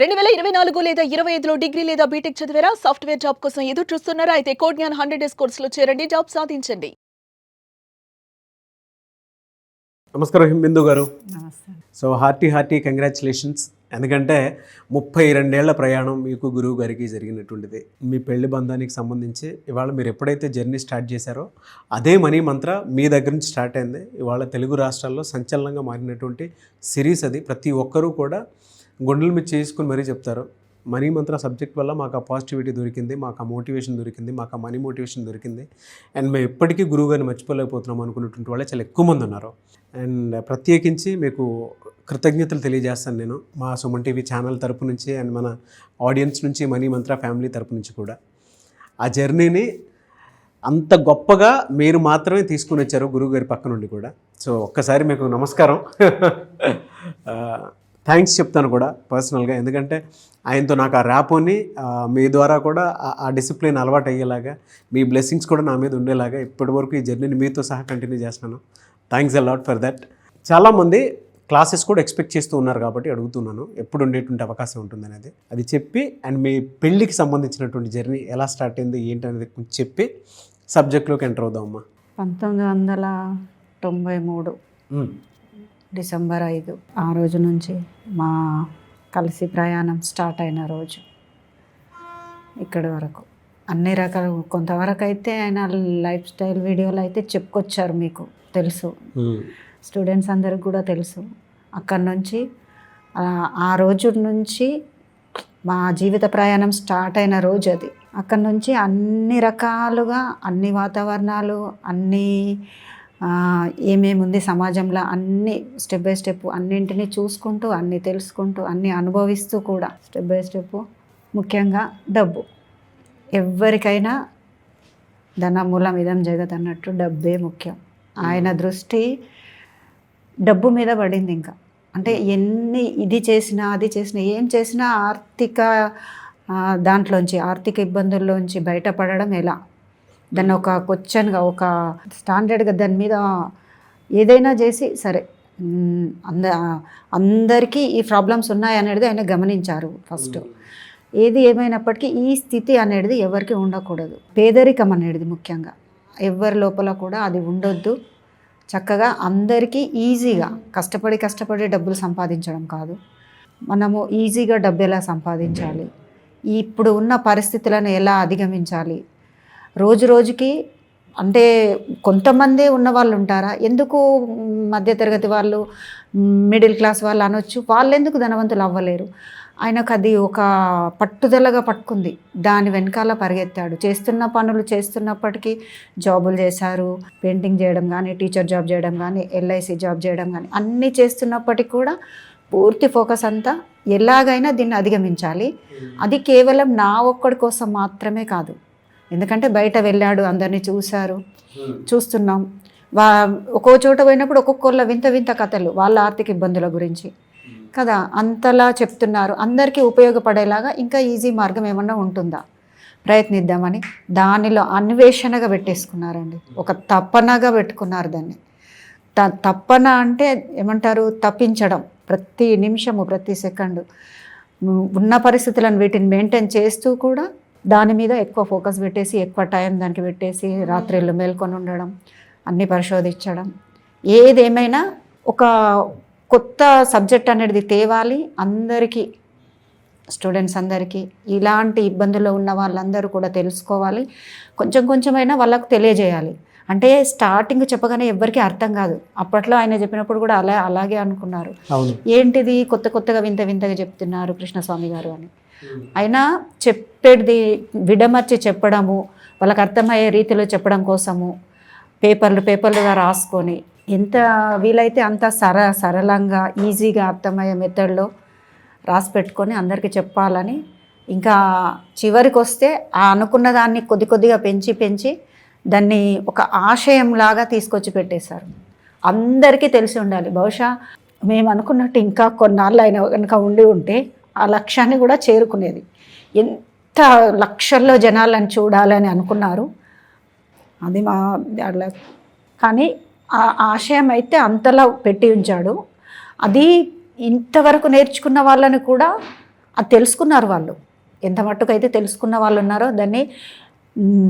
2024 లేదా 25లో డిగ్రీ లేదా బీటెక్ చదివారా? సాఫ్ట్‌వేర్ జాబ్ కోసం ఎదురు చూస్తున్నారా? అయితే కోడ్ జ్ఞాన్ 100 డేస్ కోర్సులో చేరండి, జాబ్ సాధించండి. నమస్కారం హింబిందు గారు. నమస్తే. So hearty congratulations. ఎందుకంటే 32 ఏళ్ల ప్రయాణం మీకు గురువు గారికి జరిగినటువంటిది. మీ పెళ్లి బంధానికి సంబంధించి ఇవాళ మీరు ఎప్పుడైతే జర్నీ స్టార్ట్ చేశారో అదే మనీ మంత్ర మీ దగ్గర నుంచి స్టార్ట్ అయింది. ఇవాళ తెలుగు రాష్ట్రాల్లో సంచలనంగా మారినటువంటి సిరీస్ అది. ప్రతి ఒక్కరూ కూడా గుండెల మీద చేసుకుని మరీ చెప్తారు, మనీ మంత్ర సబ్జెక్ట్ వల్ల మాకు ఆ పాజిటివిటీ దొరికింది, మాకు ఆ మోటివేషన్ దొరికింది, మాకు ఆ మనీ మోటివేషన్ దొరికింది, అండ్ మేము ఎప్పటికీ గురువు గారిని మర్చిపోలేకపోతున్నాం అనుకున్నటువంటి వాళ్ళే చాలా ఎక్కువ మంది ఉన్నారు. అండ్ ప్రత్యేకించి మీకు కృతజ్ఞతలు తెలియజేస్తాను నేను మా సుమన్ టీవీ ఛానల్ తరపు నుంచి అండ్ మన ఆడియన్స్ నుంచి, మనీ మంత్ర ఫ్యామిలీ తరపు నుంచి కూడా. ఆ జర్నీని అంత గొప్పగా మీరు మాత్రమే తీసుకుని వచ్చారు గురువు గారి పక్క నుండి కూడా. సో ఒక్కసారి మీకు నమస్కారం. థ్యాంక్స్ చెప్తాను కూడా పర్సనల్గా, ఎందుకంటే ఆయనతో నాకు ఆ ర్యాపోని మీ ద్వారా కూడా ఆ డిసిప్లిన్ అలవాటు అయ్యేలాగా, మీ బ్లెస్సింగ్స్ కూడా నా మీద ఉండేలాగా ఇప్పటివరకు ఈ జర్నీని మీతో సహా కంటిన్యూ చేస్తున్నాను. Thanks a lot for that. చాలామంది క్లాసెస్ కూడా ఎక్స్పెక్ట్ చేస్తూ ఉన్నారు కాబట్టి అడుగుతున్నాను, ఎప్పుడు ఉండేటువంటి అవకాశం ఉంటుంది అనేది. అది చెప్పి అండ్ మీ పెళ్ళికి సంబంధించినటువంటి జర్నీ ఎలా స్టార్ట్ అయింది ఏంటి అనేది కొంచెం చెప్పి సబ్జెక్ట్లోకి ఎంటర్ అవుదామమ్మా. 1993 డిసెంబర్ 5 ఆ రోజు నుంచి మా కలిసి ప్రయాణం స్టార్ట్ అయిన రోజు ఇక్కడి వరకు అన్ని రకాల, కొంతవరకు అయితే ఆయన లైఫ్ స్టైల్ వీడియోలు అయితే చెప్పుకొచ్చారు, మీకు తెలుసు, స్టూడెంట్స్ అందరికి కూడా తెలుసు. అక్కడి నుంచి ఆ రోజు నుంచి మా జీవిత ప్రయాణం స్టార్ట్ అయిన రోజు అది. అక్కడి నుంచి అన్ని రకాలుగా, అన్ని వాతావరణాలు, అన్నీ ఏమేముంది సమాజంలో అన్నీ స్టెప్ బై స్టెప్ అన్నింటినీ చూసుకుంటూ, అన్నీ తెలుసుకుంటూ, అన్నీ అనుభవిస్తూ కూడా స్టెప్ బై స్టెప్. ముఖ్యంగా డబ్బు, ఎవరికైనా ధనమూలం ఇదం జగత్ అన్నట్టు డబ్బే ముఖ్యం. ఆయన దృష్టి డబ్బు మీద పడింది. ఇంకా అంటే ఎన్ని ఇది చేసినా అది చేసినా ఏం చేసినా ఆర్థిక దాంట్లోంచి, ఆర్థిక ఇబ్బందుల్లోంచి బయటపడడం ఎలా, దాన్ని ఒక క్వశ్చన్గా, ఒక స్టాండర్డ్గా దాని మీద ఏదైనా చేసి సరే అందరికీ ఈ ప్రాబ్లమ్స్ ఉన్నాయనేది ఆయన గమనించారు ఫస్ట్. ఏది ఏమైనప్పటికీ ఈ స్థితి అనేది ఎవరికి ఉండకూడదు. పేదరికం అనేది ముఖ్యంగా ఎవరి లోపల కూడా అది ఉండొద్దు. చక్కగా అందరికీ ఈజీగా కష్టపడి డబ్బులు సంపాదించడం కాదు, మనము ఈజీగా డబ్బు ఎలా సంపాదించాలి, ఇప్పుడు ఉన్న పరిస్థితులను ఎలా అధిగమించాలి. రోజు రోజుకి అంటే కొంతమంది ఉన్న వాళ్ళు ఉంటారా, ఎందుకు మధ్యతరగతి వాళ్ళు, మిడిల్ క్లాస్ వాళ్ళు అనొచ్చు, వాళ్ళు ఎందుకు ధనవంతులు అవ్వలేరు. ఆయనకు అది ఒక పట్టుదలగా పట్టుకుంది, దాని వెనకాల పరిగెత్తాడు. చేస్తున్న పనులు చేస్తున్నప్పటికీ జాబులు చేశారు, పెయింటింగ్ చేయడం కానీ, టీచర్ జాబ్ చేయడం కానీ, ఎల్ఐసి జాబ్ చేయడం కానీ, అన్నీ చేస్తున్నప్పటికీ కూడా పూర్తి ఫోకస్ అంతా ఎలాగైనా దీన్ని అధిగమించాలి. అది కేవలం నా ఒక్కడి కోసం మాత్రమే కాదు, ఎందుకంటే బయట వెళ్ళాడు, అందరినీ చూస్తున్నాం. ఒక్కో చోట పోయినప్పుడు ఒక్కొక్కళ్ళ వింత వింత కథలు, వాళ్ళ ఆర్థిక ఇబ్బందుల గురించి కదా అంతలా చెప్తున్నారు. అందరికీ ఉపయోగపడేలాగా ఇంకా ఈజీ మార్గం ఏమన్నా ఉంటుందా ప్రయత్నిద్దామని దానిలో అన్వేషణగా పెట్టేసుకున్నారండి. ఒక తపనగా పెట్టుకున్నారు దాన్ని. తపన అంటే ఏమంటారు, తప్పించడం. ప్రతి నిమిషము, ప్రతి సెకండు ఉన్న పరిస్థితులను వీటిని మెయింటైన్ చేస్తూ కూడా దాని మీద ఎక్కువ ఫోకస్ పెట్టేసి, ఎక్కువ టైం దానికి పెట్టేసి, రాత్రిళ్ళు మేల్కొని ఉండడం, అన్నీ పరిశోధించడం. ఏదేమైనా ఒక కొత్త సబ్జెక్ట్ అనేది తేవాలి అందరికీ, స్టూడెంట్స్ అందరికీ. ఇలాంటి ఇబ్బందుల్లో ఉన్న వాళ్ళందరూ కూడా తెలుసుకోవాలి, కొంచెం కొంచెమైనా వాళ్ళకు తెలియజేయాలి. అంటే స్టార్టింగ్ చెప్పగానే ఎవరికీ అర్థం కాదు. అప్పట్లో ఆయన చెప్పినప్పుడు కూడా అలాగే అనుకున్నారు, ఏంటిది కొత్తగా వింతగా చెప్తున్నారు కృష్ణస్వామి గారు అని. అయినా చెప్పేది విడమర్చి చెప్పడము, వాళ్ళకి అర్థమయ్యే రీతిలో చెప్పడం కోసము పేపర్లుగా రాసుకొని, ఎంత వీలైతే అంత సరళంగా ఈజీగా అర్థమయ్యే మెథడ్లో రాసి పెట్టుకొని అందరికీ చెప్పాలని. ఇంకా చివరికి వస్తే ఆ అనుకున్న దాన్ని కొద్దిగా పెంచి దాన్ని ఒక ఆశయంలాగా తీసుకొచ్చి పెట్టేశారు. అందరికీ తెలిసి ఉండాలి. బహుశా మేము అనుకున్నట్టు ఇంకా కొన్నాళ్ళు అయినా కనుక ఉంటే ఆ లక్ష్యాన్ని కూడా చేరుకునేది. ఎంత లక్షల్లో జనాలను చూడాలని అనుకున్నారు, అది అట్లా. కానీ ఆ ఆశయం అయితే అంతలా పెట్టి ఉంచాడు. అది ఇంతవరకు నేర్చుకున్న వాళ్ళని కూడా అది తెలుసుకున్నారు వాళ్ళు. ఎంత మట్టుకైతే తెలుసుకున్న వాళ్ళు ఉన్నారో దాన్ని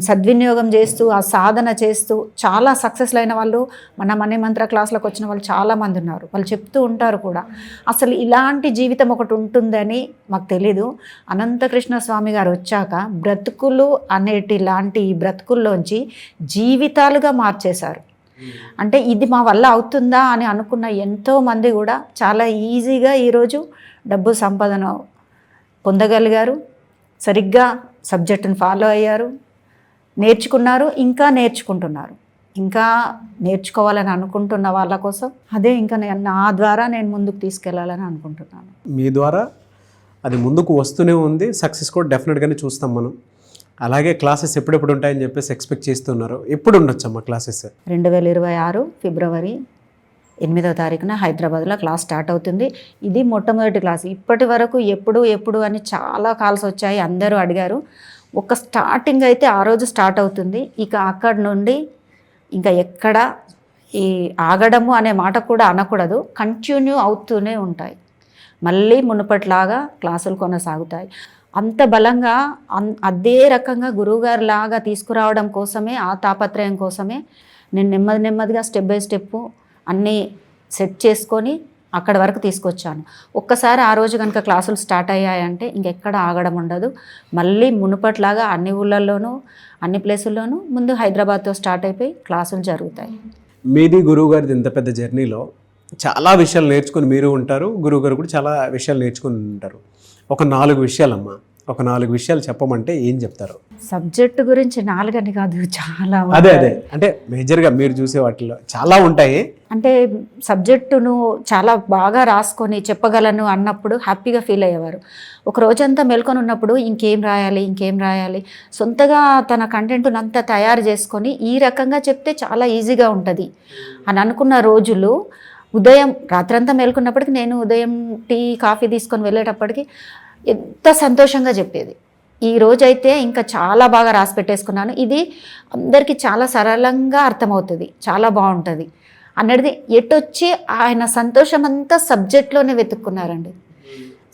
సద్వినియోగం చేస్తూ ఆ సాధన చేస్తూ చాలా సక్సెస్ అయిన వాళ్ళు మన మనీ మంత్ర క్లాసులకు వచ్చిన వాళ్ళు చాలామంది ఉన్నారు. వాళ్ళు చెప్తూ ఉంటారు కూడా. అసలు ఇలాంటి జీవితం ఒకటి ఉంటుందని మాకు తెలీదు. అనంతకృష్ణ స్వామి గారు వచ్చాక బ్రతుకులు అనేటి లాంటి ఈ బ్రతుకుల్లోంచి జీవితాలుగా మార్చేశారు. అంటే ఇది మా వల్ల అవుతుందా అని అనుకున్న ఎంతోమంది కూడా చాలా ఈజీగా ఈరోజు డబ్బు సంపాదన పొందగలిగారు. సరిగ్గా సబ్జెక్టును ఫాలో అయ్యారు, నేర్చుకున్నారు, ఇంకా నేర్చుకుంటున్నారు. ఇంకా నేర్చుకోవాలని అనుకుంటున్న వాళ్ళ కోసం అదే ఇంకా నా ద్వారా నేను ముందుకు తీసుకెళ్లాలని అనుకుంటున్నాను. మీ ద్వారా అది ముందుకు వస్తూనే ఉంది. సక్సెస్ కూడా డెఫినెట్గానే చూస్తాం మనం. అలాగే క్లాసెస్ ఎప్పుడెప్పుడు ఉంటాయని చెప్పేసి ఎక్స్పెక్ట్ చేస్తున్నారు. ఎప్పుడు ఉండొచ్చమ్మా క్లాసెస్? 2026 ఫిబ్రవరి 8వ తారీఖున హైదరాబాద్లో క్లాస్ స్టార్ట్ అవుతుంది. ఇది మొట్టమొదటి క్లాస్. ఇప్పటి వరకు ఎప్పుడు అని చాలా కాల్స్ వచ్చాయి, అందరూ అడిగారు. ఒక స్టార్టింగ్ అయితే ఆ రోజు స్టార్ట్ అవుతుంది. ఇక అక్కడ నుండి ఇంకా ఎక్కడ ఈ ఆగడము అనే మాట కూడా అనకూడదు, కంటిన్యూ అవుతూనే ఉంటాయి. మళ్ళీ మునుపట్లాగా క్లాసులు కొనసాగుతాయి. అంత బలంగా అదే రకంగా గురువుగారి లాగా తీసుకురావడం కోసమే, ఆ తాపత్రయం కోసమే నేను నెమ్మదిగా స్టెప్ బై స్టెప్ అన్నీ సెట్ చేసుకొని అక్కడి వరకు తీసుకొచ్చాను. ఒక్కసారి ఆ రోజు కనుక క్లాసులు స్టార్ట్ అయ్యాయంటే ఇంకెక్కడ ఆగడం ఉండదు. మళ్ళీ మునుపట్లాగా అన్ని ఊళ్ళల్లోనూ అన్ని ప్లేసుల్లోనూ ముందు హైదరాబాద్తో స్టార్ట్ అయిపోయి క్లాసులు జరుగుతాయి. మీది గురువు గారిది ఇంత పెద్ద జర్నీలో చాలా విషయాలు నేర్చుకుని మీరు ఉంటారు, గురువు గారు కూడా చాలా విషయాలు నేర్చుకుని ఉంటారు. ఒక 4 విషయాలమ్మా, ఒక 4 విషయాలు చెప్పమంటే ఏం చెప్తారు? సబ్జెక్టు గురించి 4 అని కాదు, చాలా అదే అంటే మేజర్గా మీరు చూసే వాటిలో చాలా ఉంటాయి. అంటే సబ్జెక్టును చాలా బాగా రాసుకొని చెప్పగలను అన్నప్పుడు హ్యాపీగా ఫీల్ అయ్యేవారు. ఒక రోజంతా మేల్కొని ఉన్నప్పుడు ఇంకేం రాయాలి, సొంతగా తన కంటెంట్ను అంతా తయారు చేసుకొని ఈ రకంగా చెప్తే చాలా ఈజీగా ఉంటుంది అని అనుకున్న రోజులు. ఉదయం రాత్రంతా మేల్కొన్నప్పటికీ నేను ఉదయం టీ కాఫీ తీసుకొని వెళ్ళేటప్పటికి ఎంత సంతోషంగా చెప్పేది. ఈ రోజైతే ఇంకా చాలా బాగా రాసి పెట్టేసుకున్నాను. ఇది అందరికీ చాలా సరళంగా అర్థమవుతుంది, చాలా బాగుంటుంది అన్నది ఎటొచ్చి ఆయన సంతోషం అంతా సబ్జెక్ట్లోనే వెతుక్కున్నారండి.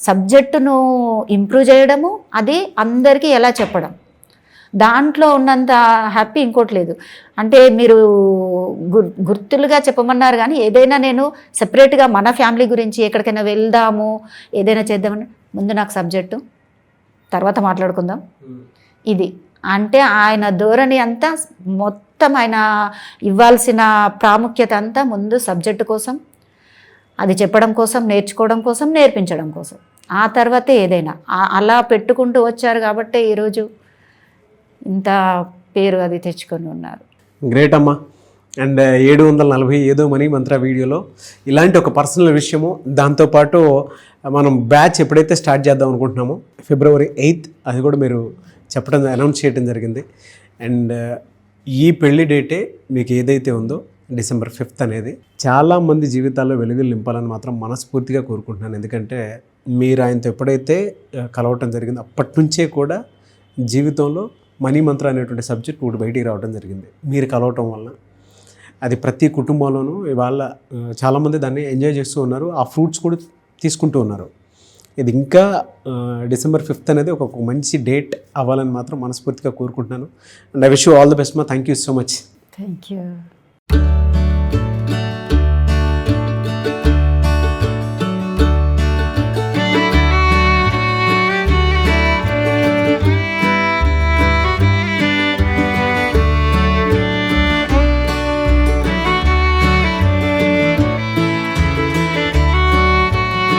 సబ్జెక్టును ఇంప్రూవ్ చేయడము, అది అందరికీ ఎలా చెప్పడం, దాంట్లో ఉన్నంత హ్యాపీ ఇంకోటి లేదు. అంటే మీరు గుర్తులుగా చెప్పమన్నారు కానీ ఏదైనా నేను సెపరేట్గా మన ఫ్యామిలీ గురించి ఎక్కడికైనా వెళ్దాము ఏదైనా చేద్దామని ముందు నాకు సబ్జెక్టు, తర్వాత మాట్లాడుకుందాం, ఇది అంటే ఆయన ధోరణి అంతా మొత్తం ఆయన ఇవ్వాల్సిన ప్రాముఖ్యత అంతా ముందు సబ్జెక్టు కోసం, అది చెప్పడం కోసం, నేర్చుకోవడం కోసం, నేర్పించడం కోసం, ఆ తర్వాతే ఏదైనా అలా పెట్టుకుంటూ వచ్చారు కాబట్టి ఈరోజు ఇంత పేరు అది తెచ్చుకొని ఉన్నారు. గ్రేట్ అమ్మా. అండ్ 740 ఏదో మనీ మంత్ర వీడియోలో ఇలాంటి ఒక పర్సనల్ విషయము, దాంతోపాటు మనం బ్యాచ్ ఎప్పుడైతే స్టార్ట్ చేద్దాం అనుకుంటున్నామో February 8th అది కూడా మీరు చెప్పడం అనౌన్స్ చేయడం జరిగింది. అండ్ ఈ పెళ్లి డేటే మీకు ఏదైతే ఉందో December 5th అనేది చాలామంది జీవితాల్లో వెలుగులు నింపాలని మాత్రం మనస్ఫూర్తిగా కోరుకుంటున్నాను. ఎందుకంటే మీరు ఆయనతో ఎప్పుడైతే కలవటం జరిగిందో అప్పటి నుంచే కూడా జీవితంలో మనీ మంత్ర అనేటువంటి సబ్జెక్ట్ ఒకటి బయటికి రావడం జరిగింది మీరు కలవటం వల్ల. అది ప్రతి కుటుంబంలోనూ ఇవాళ చాలామంది దాన్ని ఎంజాయ్ చేస్తూ ఉన్నారు, ఆ ఫ్రూట్స్ కూడా తీసుకుంటూ ఉన్నారు. ఇది ఇంకా December 5th అనేది ఒక మంచి డేట్ అవ్వాలని మాత్రం మనస్ఫూర్తిగా కోరుకుంటున్నాను. And I wish you all the best మా. Thank you so much. Thank you.